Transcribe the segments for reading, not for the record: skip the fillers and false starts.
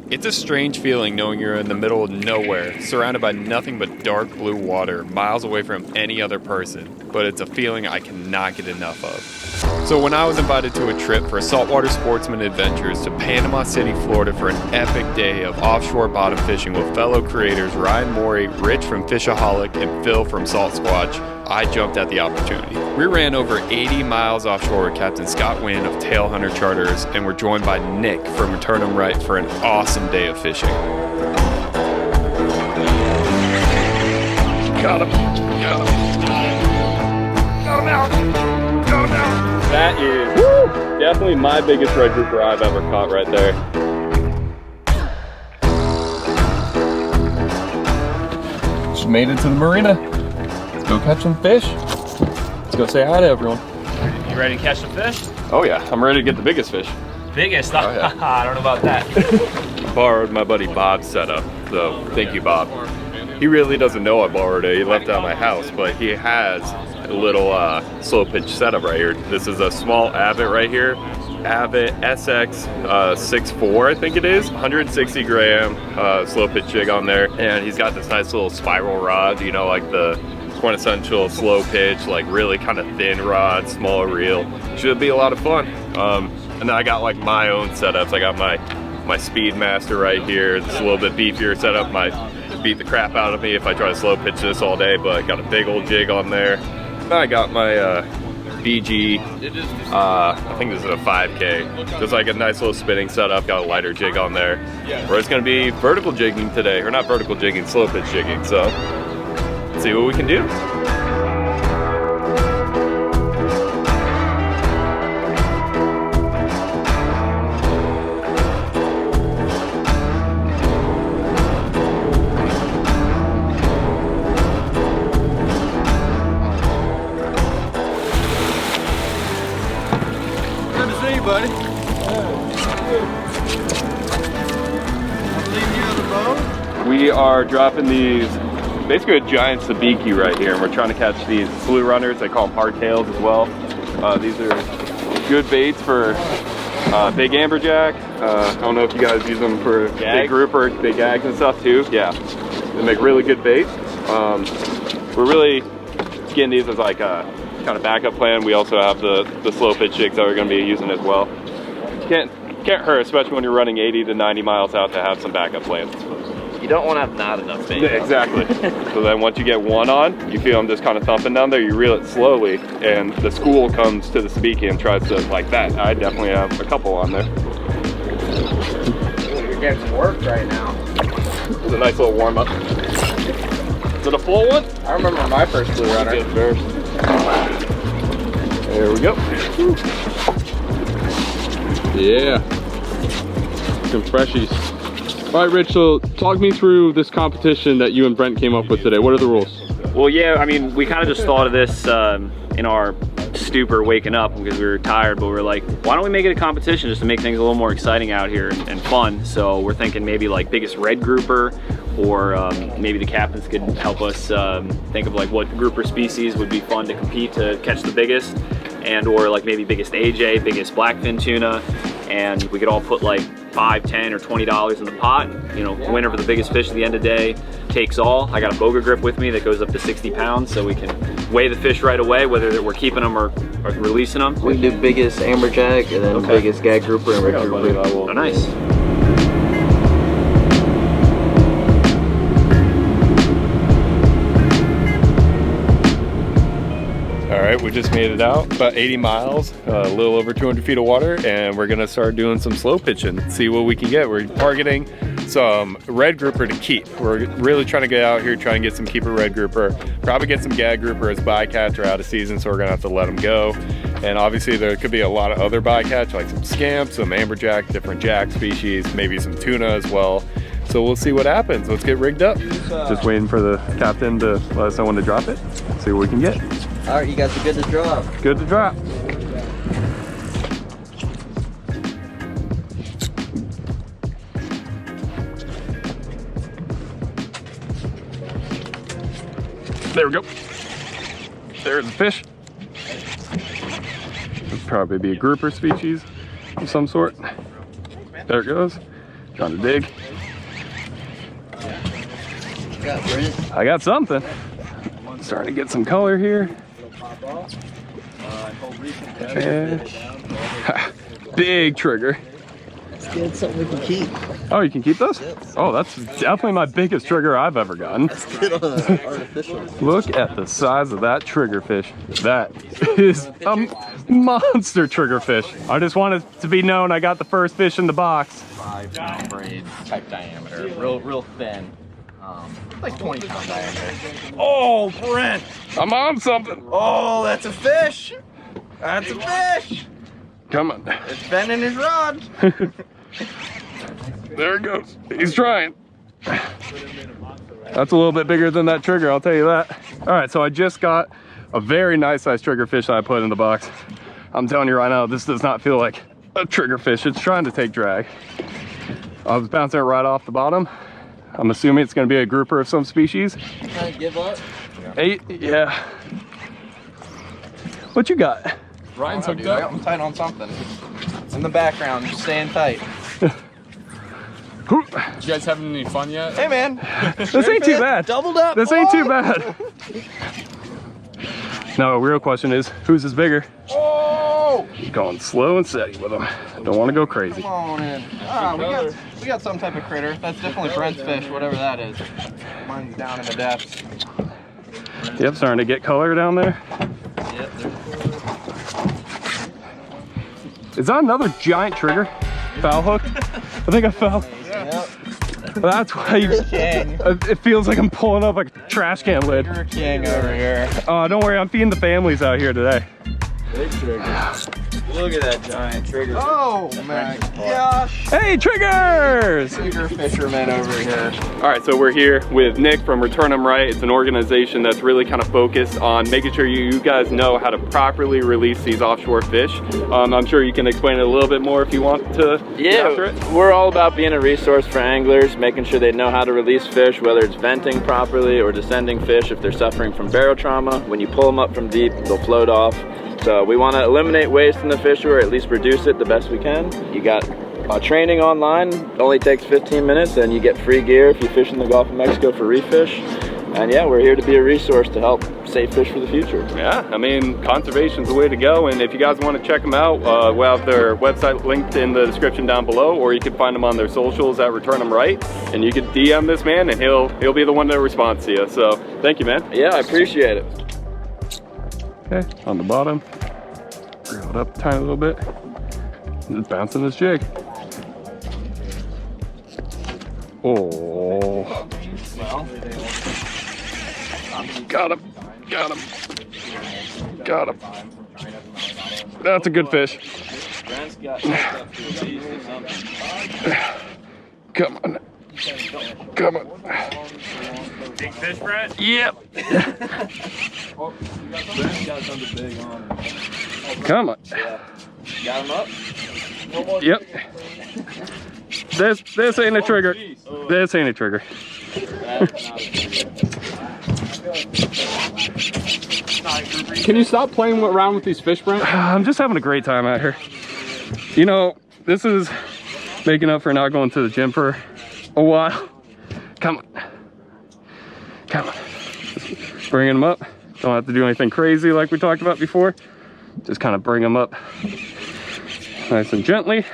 It's a strange feeling knowing you're in the middle of nowhere, surrounded by nothing but dark blue water, miles away from any other person, but it's a feeling I cannot get enough of. So when I was invited to a trip for saltwater sportsman adventures to Panama City, Florida for an epic day of offshore bottom fishing with fellow creators Ryan Morey, Rich from Fishaholic, and Phil from Salt Squatch, I jumped at the opportunity. We ran over 80 miles offshore with Captain Scott Nguyen of Tail Hunter Charters, and were joined by Nick from Return 'em Right for an awesome day of fishing. Got him. Got him. Got him out. Got him out. That is definitely my biggest red grouper I've ever caught right there. Just made it to the marina. Let's go catch some fish. Let's go say hi to everyone. You ready to catch some fish? Oh yeah, I'm ready to get the biggest fish. Biggest? Oh, yeah. I don't know about that. Borrowed my buddy Bob's setup, so thank you, Bob. He really doesn't know I borrowed it. He left it at my house, but he has a little slow pitch setup right here. This is a small Avet right here. Avet SX 6.4, I think it is. 160 gram slow pitch jig on there. And he's got this nice little spiral rod, you know, like the quintessential slow pitch, like really kind of thin rod, small reel. Should be a lot of fun. And then I got like my own setups. I got my Speedmaster right here. It's a little bit beefier setup. Might beat the crap out of me if I try to slow pitch this all day, but I got a big old jig on there. I got my BG, I think this is a 5K. Just like a nice little spinning setup, got a lighter jig on there. We're just gonna be vertical jigging today, or not vertical jigging, slow pitch jigging. So let's see what we can do. Buddy. We are dropping these, basically a giant sabiki right here, and we're trying to catch these blue runners. They call them hardtails as well. These are good baits for big amberjack. I don't know if you guys use them for big grouper, big gags and stuff too. Yeah, they make really good baits. We're really getting these as like a kind of backup plan. We also have the slow pitch jigs that we're going to be using as well. Can't hurt, especially when you're running 80 to 90 miles out, to have some backup plans. You don't want to have not enough bait. Exactly. So then once you get one on, you feel them just kind of thumping down there, you reel it slowly, and the school comes to the sabiki and tries to, like that. I definitely have a couple on there. You're getting some work right now. It's a nice little warm up. Is it a full one? I remember my first blue runner. There we go. Yeah. Some freshies. All right, Rich, so talk me through this competition that you and Brent came up with today. What are the rules? Well, yeah, I mean, we kind of just thought of this in our stupor waking up because we were tired, but we were like, why don't we make it a competition just to make things a little more exciting out here and fun? So we're thinking maybe like biggest red grouper, or maybe the captains could help us think of like what grouper species would be fun to compete to catch the biggest, and or like maybe biggest AJ, biggest blackfin tuna, and we could all put like $5, $10, or $20 in the pot. You know, winner for the biggest fish at the end of the day takes all. I got a boga grip with me that goes up to 60 pounds, so we can weigh the fish right away, whether we're keeping them or releasing them. We can do biggest amberjack and then biggest gag grouper and red grouper. Oh, nice. All right, we just made it out about 80 miles, a little over 200 feet of water, and we're gonna start doing some slow pitching, see what we can get. We're targeting some red grouper to keep. We're really trying to get out here, trying to get some keeper red grouper, probably get some gag grouper as bycatch are out of season, so we're gonna have to let them go. And obviously there could be a lot of other bycatch, like some scamp, some amberjack, different jack species, maybe some tuna as well. So we'll see what happens. Let's get rigged up. Just waiting for the captain to let us know when to drop it. See what we can get. All right, you guys are good to drop. Good to drop. There we go. There's the fish. It'd probably be a grouper species of some sort. There it goes. Trying to dig. I got something. Starting to get some color here. Fish. Big trigger. Let's get something we can keep. Oh, you can keep those? Oh, that's definitely my biggest trigger I've ever gotten. Let's get on an artificial. Look at the size of that trigger fish. That is a monster trigger fish. I just wanted to be known I got the first fish in the box. 5-pound braid type diameter, real thin. Like 20-pound diameter. Oh, Brent! I'm on something. Oh, that's a fish! That's a fish! Come on. It's bending his rod. There it goes. He's trying. That's a little bit bigger than that trigger, I'll tell you that. All right, so I just got a very nice sized trigger fish that I put in the box. I'm telling you right now, this does not feel like a trigger fish. It's trying to take drag. I was bouncing it right off the bottom. I'm assuming it's gonna be a grouper of some species. Trying to give up? 8, yeah. What you got? Ryan's hooked up. I'm tight on something. It's in the background, just staying tight. You guys having any fun yet? Hey man, This ain't too bad. doubled up. This ain't too bad. No, real question is, whose is bigger? Oh! Going slow and steady with them. Don't want to go crazy. Come on in. We got some type of critter. That's definitely Brent's fish, whatever that is. Mine's down in the depths. Yep, starting to get color down there. Yep. Is that another giant trigger? Foul hook? I think I fell. Yep. That's why it feels like I'm pulling up like a trash can lid. You're a king over here. Oh, don't worry, I'm feeding the families out here today. Big trigger. Look at that giant trigger. Oh my gosh. Hey, triggers! Trigger fisherman over here. All right, so we're here with Nick from Return 'em Right. It's an organization that's really kind of focused on making sure you guys know how to properly release these offshore fish. I'm sure you can explain it a little bit more if you want to get after it. We're all about being a resource for anglers, making sure they know how to release fish, whether it's venting properly or descending fish if they're suffering from barotrauma. When you pull them up from deep, they'll float off. So we want to eliminate waste in the fish, or at least reduce it the best we can. You got training online, only takes 15 minutes, and you get free gear if you fish in the Gulf of Mexico for reef fish. And yeah, we're here to be a resource to help save fish for the future. Yeah, I mean, conservation's the way to go, and if you guys want to check them out, we'll have their website linked in the description down below, or you can find them on their socials at Return 'em Right, and you can DM this man, and he'll be the one that responds to you. So, thank you, man. Yeah, I appreciate it. Okay, on the bottom, reel it up a tiny little bit, just bouncing this jig. Oh. Got him, got him, got him. That's a good fish. Come on, come on. Big fish, Brent? Yep. Come on. Got him up? Yep. This ain't a trigger. This ain't a trigger. Can you stop playing around with these fish, Brent? I'm just having a great time out here. You know, this is making up for not going to the gym for a while. Come on. Come on. Just bringing them up. Don't have to do anything crazy like we talked about before. Just kind of bring them up nice and gently.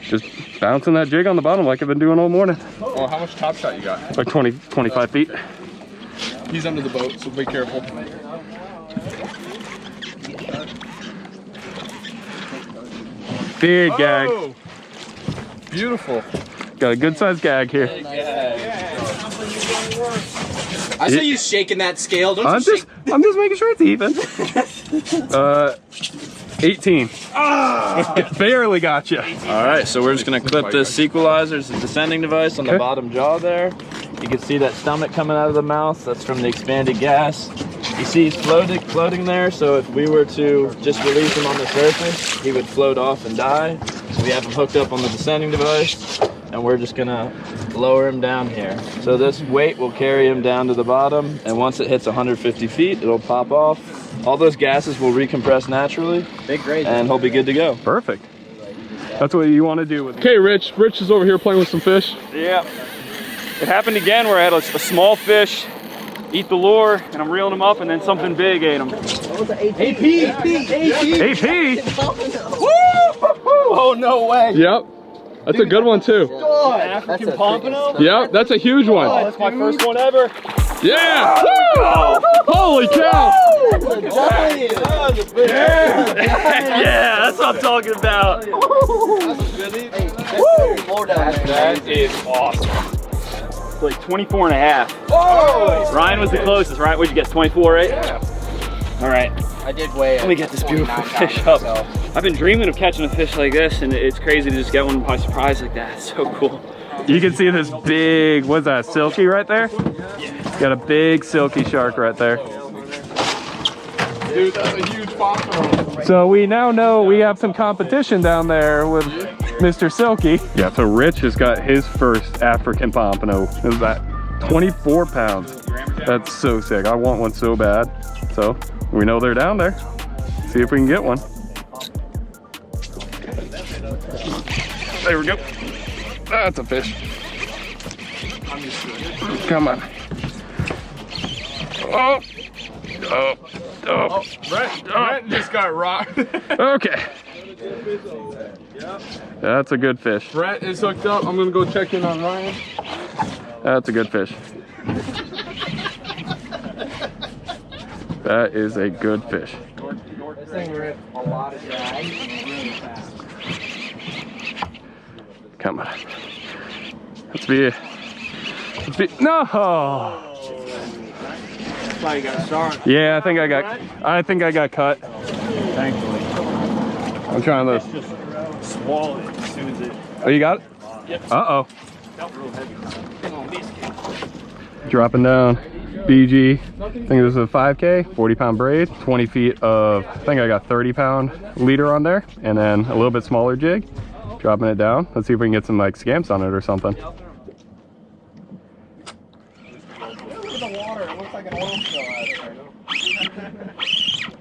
Just bouncing that jig on the bottom like I've been doing all morning. Oh, how much top shot you got? Like 20, 25 feet. He's under the boat, so be careful. Big gag. Oh, beautiful. Got a good sized gag here. I see you shaking that scale. Don't I'm just making sure it's even. 18. Barely got you. All right, so we're just gonna clip this sequelizer. It's a descending device on the bottom jaw there. You can see that stomach coming out of the mouth. That's from the expanded gas. You see he's floating there, so if we were to just release him on the surface, he would float off and die. So we have him hooked up on the descending device, and we're just gonna lower him down here. So this weight will carry him down to the bottom, and once it hits 150 feet, it'll pop off. All those gases will recompress naturally, and he'll be good to go. Perfect. That's what you want to do with it. Okay, Rich. Rich is over here playing with some fish. Yeah. It happened again where I had a small fish eat the lure, and I'm reeling them up, and then something big ate them. AP! Oh, no way. Yep. That's a good one too. African Pompano? Yep, that's a huge one. Oh, that's my first one ever. Yeah! Woo! Holy cow! Yeah, that's what I'm talking about. That is awesome. It's like 24 and a half. Oh! Ryan was the closest, right? What'd you guess, 24, right? Yeah. All right. I did weigh it. Let me get this beautiful fish up. I've been dreaming of catching a fish like this, and it's crazy to just get one by surprise like that. It's so cool. You can see this big, what's that, silky right there? Yeah. Got a big silky shark right there. Dude, that's a huge pompano. So we now know we have some competition down there with Mr. Silky. Yeah, so Rich has got his first African pompano. It was that 24 pounds. That's so sick. I want one so bad. So we know they're down there. See if we can get one. There we go. That's a fish. Come on. Oh. Oh. Oh. Brent just got rocked. Okay. That's a good fish. Brent is hooked up. I'm gonna go check in on Ryan. That's a good fish. That is a good fish. This thing ripped a lot of drag really fast. Come on. Let's be. No. Probably got a star. Yeah, I think I got cut. Thankfully. I'm trying to. Just swallow it as soon as it. Oh, you got it? Yep. Uh-oh. Felt real heavy. Dropping down. BG. I think this is a 5K, 40-pound braid, 20 feet of, I think I got 30-pound leader on there, and then a little bit smaller jig. Dropping it down. Let's see if we can get some like scamps on it or something.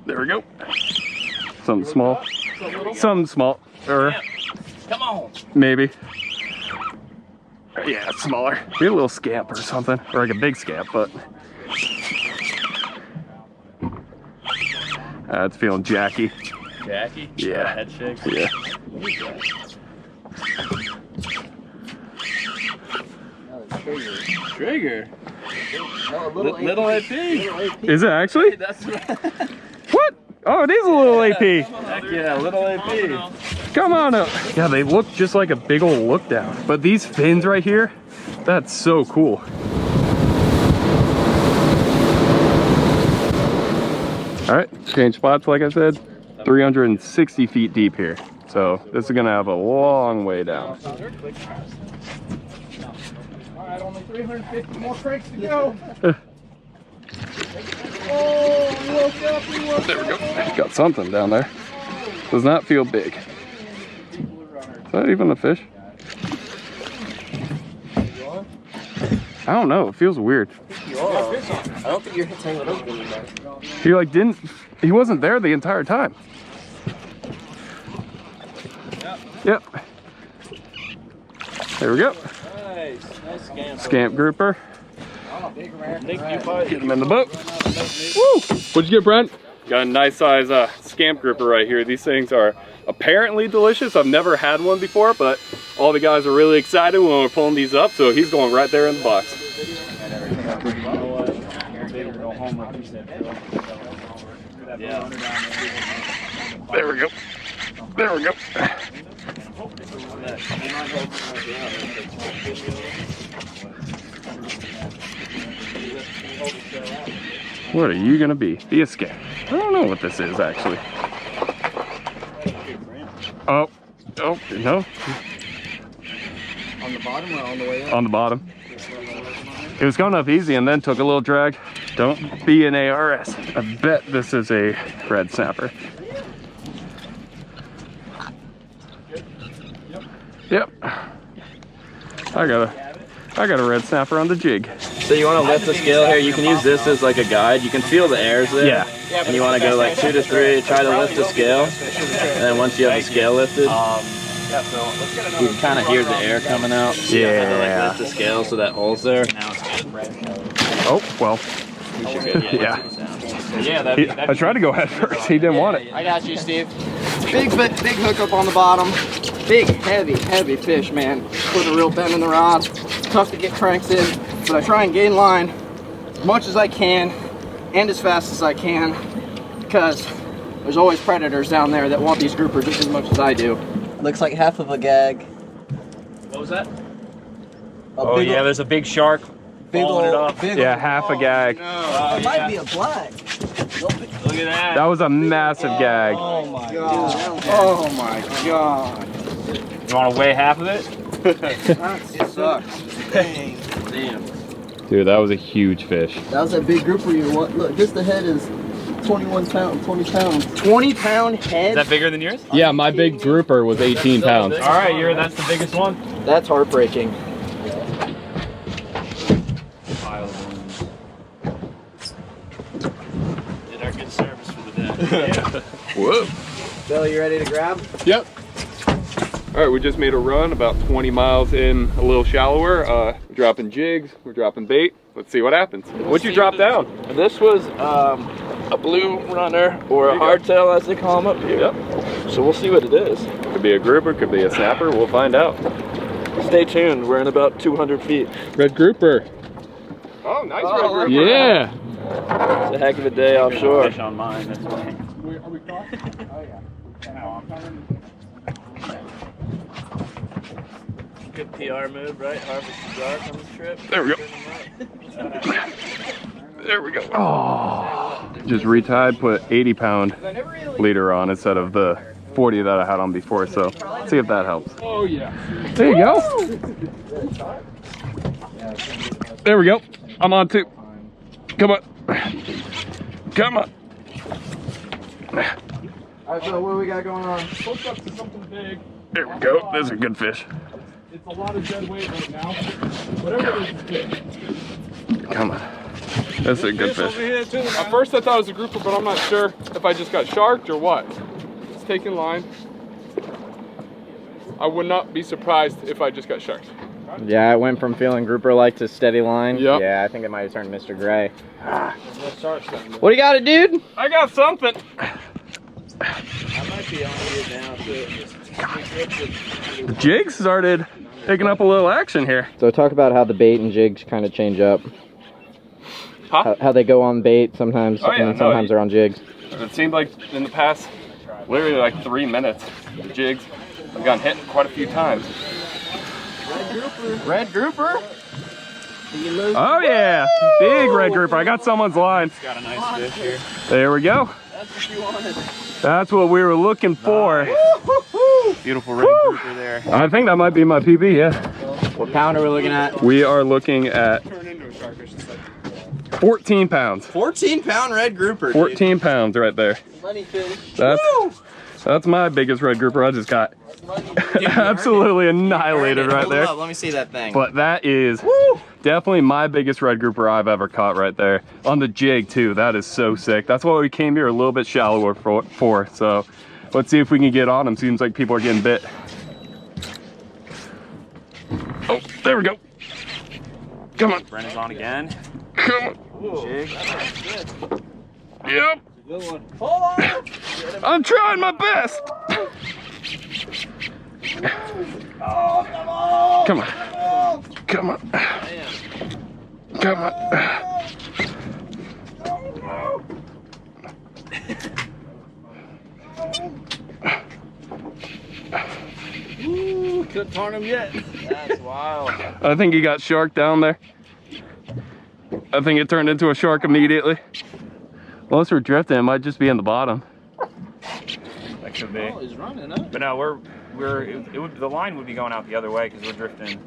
There we go. Something small. Something small. Or Come on. maybe. Yeah, it's smaller. Maybe a little scamp or something. Or like a big scamp, but it's feeling jacky. Jackie? Yeah. Head shakes? Yeah. Trigger. No, Little AP. Is it actually? That's What? Oh, it is a little AP. Heck yeah, little AP. Come on up. Yeah, they look just like a big old look down. But these fins right here, that's so cool. All right, change spots like I said. 360 feet deep here. So this is gonna have a long way down. All right, only 350 more cranks to go. Oh, we woke up, we woke up. There we go. Got something down there. Does not feel big. Is that even a fish? I don't know. It feels weird. I don't think you're tangled up anymore. He like didn't. He wasn't there the entire time. Yep. There we go. Nice scamp. Scamp grouper. Get Get him in the boat. Woo! What'd you get, Brent? Got a nice size scamp grouper right here. These things are apparently delicious. I've never had one before, but all the guys are really excited when we're pulling these up, so he's going right there in the box. There we go. There we go. What are you gonna be? Be a scamp. I don't know what this is actually. Oh, no. On the bottom or on the way up? On the bottom. It was going up easy and then took a little drag. Don't be an ARS. I bet this is a red snapper. Yep. I got a red snapper on the jig. So you want to lift the scale here, you can use this as like a guide. You can feel the airs there. Yeah. And you want to go like 2 to 3, try to lift the scale. And then once you have the scale lifted, Yeah, so let's get another. You can kind of hear the air coming out. Yeah. Like lift the scale so that hole's there. Oh, well. Yeah. Yeah. I tried to go head first. He didn't want it. I got you, Steve. Big hookup on the bottom. Big, heavy fish, man. Put a real bend in the rod. Tough to get cranks in, but I try and gain line as much as I can and as fast as I can, because there's always predators down there that want these groupers just as much as I do. Looks like half of a gag. What was that? Oh yeah, there's a big shark. Yeah, half a gag. It might be a black. Look at that. That was a massive gag. Oh my god. Oh my god. You want to weigh half of it? That sucks. Damn. Dude, that was a huge fish. That was a big grouper you want. Look, just the head is 21 pounds, 20 pounds. 20-pound head? Is that bigger than yours? Yeah, my big grouper was 18 pounds. All right, that's the biggest one. That's heartbreaking. Did our good service for the day. Whoa. Bill, you ready to grab? Yep. All right, we just made a run about 20 miles in, a little shallower. We're dropping jigs, we're dropping bait. Let's see what happens. What'd you drop down? This was a blue runner, or a hardtail as they call them up here. Yep. So we'll see what it is. Could be a grouper, could be a snapper. We'll find out. Stay tuned. We're in about 200 feet. Red grouper. Oh, nice red grouper. Yeah. It's a heck of a day offshore. Fish on mine. That's why. Are we caught? Oh yeah. Good PR move, right? Harvest the dark on this trip. There we go. There we go. Oh. Just retied, put 80-pound leader on instead of the 40 that I had on before. So see if that helps. Oh yeah. There you go. There we go. I'm on too. Come on. Come on. Alright, so what do we got going on? Hooked up to something big. There we go. This is a good fish. It's a lot of dead weight right now. Whatever it is, big. Come on. That's a good fish. At first I thought it was a grouper, but I'm not sure if I just got sharked or what. It's taking line. I would not be surprised if I just got sharked. Yeah, it went from feeling grouper-like to steady line. Yep. Yeah, I think it might have turned Mr. Gray. What do you got, dude? I got something. I might be on you now too. The jig started picking up a little action here. So talk about how the bait and jigs kind of change up. Huh? How they go on bait sometimes, Oh, yeah, and then sometimes they're on jigs. It seemed like in the past, literally like 3 minutes, the jigs have gotten hit quite a few times. Red grouper? Oh yeah, big red grouper. I got someone's line. Got a nice fish here. There we go. That's what you wanted. That's what we were looking for. Beautiful red grouper there. I think that might be my PB, yeah. What pound are we looking at? We are looking at 14 pounds. 14-pound red grouper. 14 pounds right there. Money fish. That's my biggest red grouper. I just got absolutely annihilated right there. Let me see that thing. But that is definitely my biggest red grouper I've ever caught right there. On the jig too, that is so sick. That's why we came here a little bit shallower for. So let's see if we can get on them. Seems like people are getting bit. Oh, there we go. Come on. Brent is on again. Come on. Jig. Yep. I'm trying my best. Come on. Come on. Come on. Couldn't turn him yet. That's wild. I think he got shark down there. I think it turned into a shark immediately. Unless we're drifting, it might just be in the bottom. That could be. Oh, he's running up. But no, the line would be going out the other way because we're drifting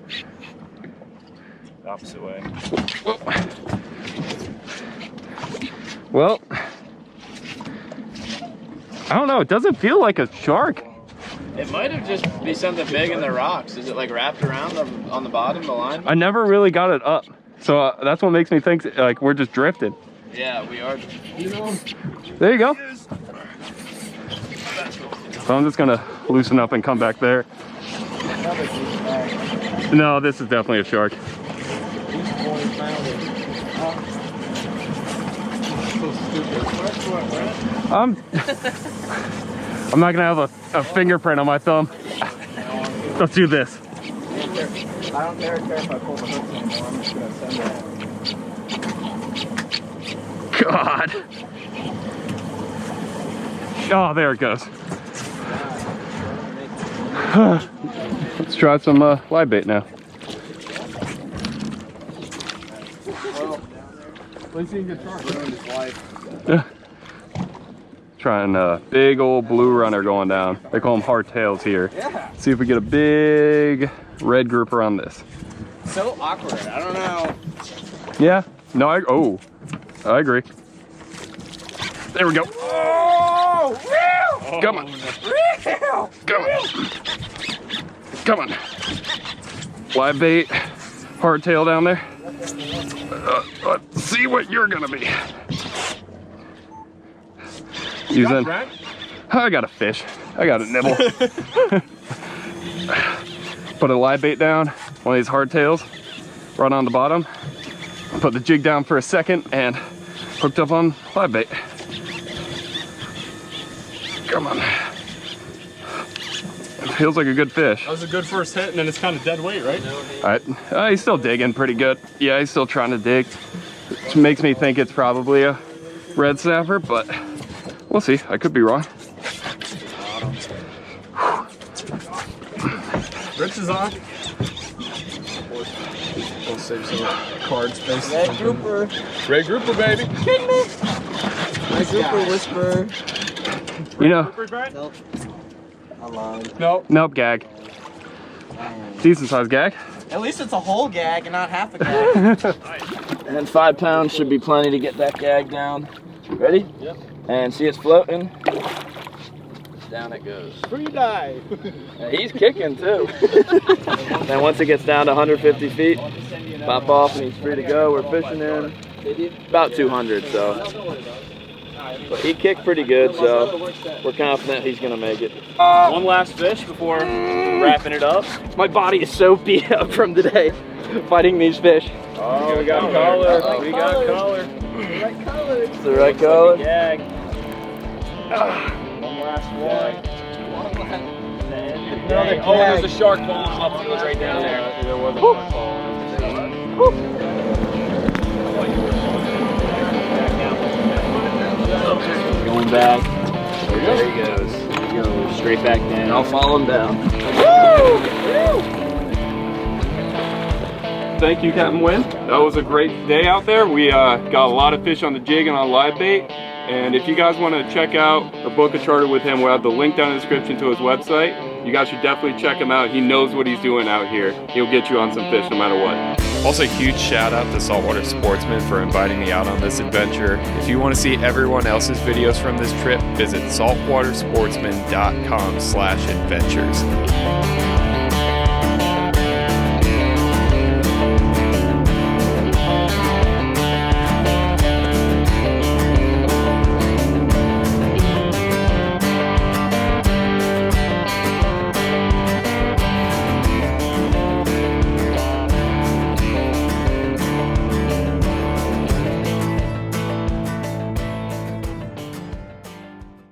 the opposite way. Well, I don't know. It doesn't feel like a shark. It might have just be something big in the rocks. Is it like wrapped around on the bottom of the line? I never really got it up. So that's what makes me think like we're just drifting. Yeah, we are. There you go. So I'm just gonna loosen up and come back there. No, this is definitely a shark. I'm not gonna have a fingerprint on my thumb. Let's do this. I don't care if I pull the hooks anymore. I'm just gonna send it. God. Oh, there it goes. Let's try some live bait now. Trying a big old blue runner going down. They call them hardtails here. Yeah. See if we get a big red grouper on this. So awkward. I don't know. Yeah. No, I agree. There we go. Oh, real! Come on. Real! Come on. Come on. Live bait, hardtail down there. Let's see what you're gonna be. Using. I got a fish. I got a nibble. Put a live bait down, one of these hardtails, right on the bottom. Put the jig down for a second and hooked up on live bait. Come on. It feels like a good fish. That was a good first hit, and then it's kind of dead weight, right? All right. He's still digging pretty good. Yeah, he's still trying to dig. Which makes me think it's probably a red snapper, but we'll see. I could be wrong. Rich is on. We'll save some card space. Red grouper. Red grouper, baby. Red grouper whisper. You know, Nope. I lied. nope, gag. Decent sized gag. At least it's a whole gag and not half a gag. And 5 pounds should be plenty to get that gag down. Ready? Yep. And see it's floating. Down it goes. Free dive. He's kicking too. Then once it gets down to 150 feet, pop off and he's free to go. We're fishing in about 200, so. But he kicked pretty good, so we're confident he's gonna make it. One last fish before wrapping it up. My body is so beat up from today fighting these fish. Oh, we got color. We got color. It's the right color. Gag. One last one. Oh, there's a shark falling off. It was right down there. There was a Going back. There he goes. He goes straight back down. I'll follow him down. Thank you, Captain Nguyen. That was a great day out there. We got a lot of fish on the jig and on live bait. And if you guys want to check out or book a charter with him, we'll have the link down in the description to his website. You guys should definitely check him out. He knows what he's doing out here. He'll get you on some fish no matter what. Also, huge shout out to Saltwater Sportsman for inviting me out on this adventure. If you want to see everyone else's videos from this trip, visit saltwatersportsman.com/adventures.